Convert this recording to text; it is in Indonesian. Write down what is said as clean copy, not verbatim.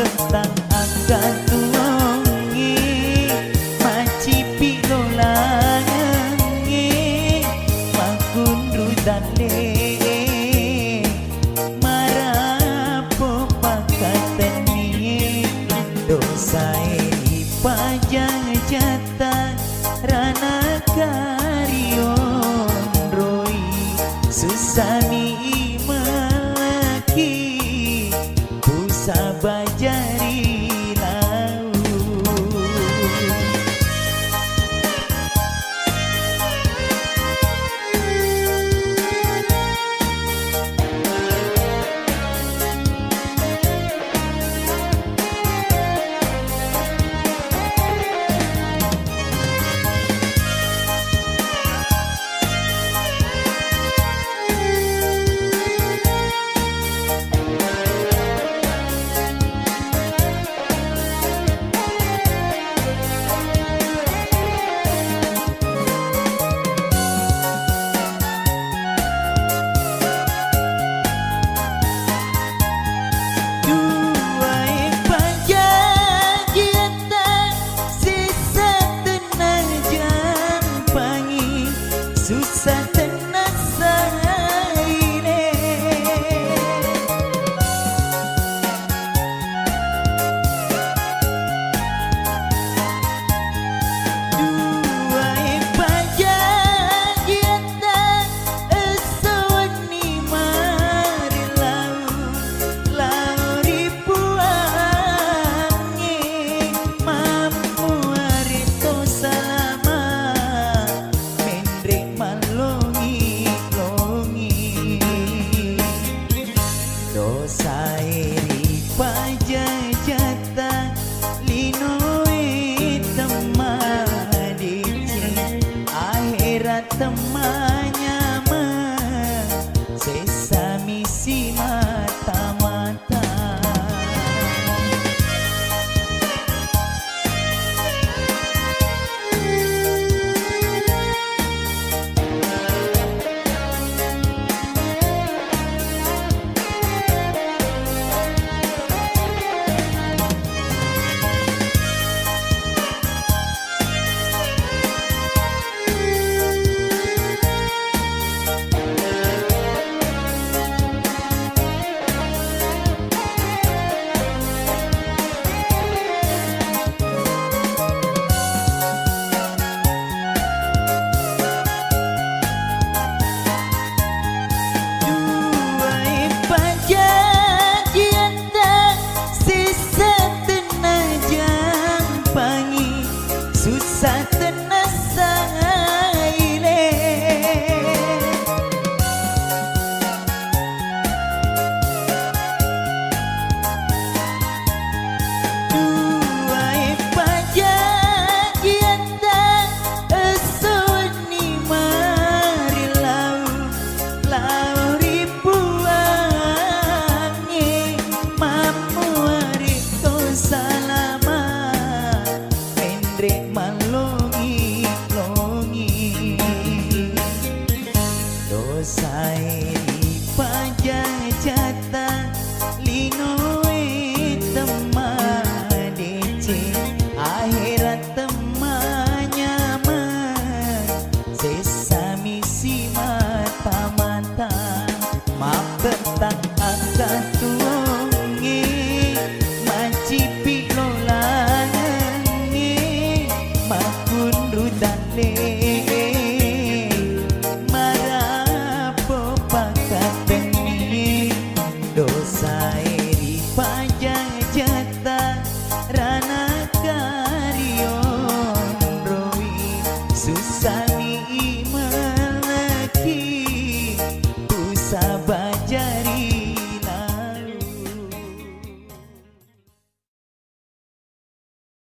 petang angkat tuongi maci pilolangi makundutan le marapo pakateni dosa ini pajang jatan rana karion roi susami malaki busa bajari lau susah tenang saile dua pajagiata esoni mari lau ribuangi mampu arito salama dosa iri pajajata linoi temadici akhirat temanya sesami si mata-mata susah tenang saile dua pajagiata esoni mari lau ribuangi mampu arito salama mendre malongi dosa ini pajajata linoi temadici akhirat temanya sesami si mata-mata mapetang angkat tuongi maci pilolangi makundutan le marapo pakateni dosa iri pajajata rana karion roi susah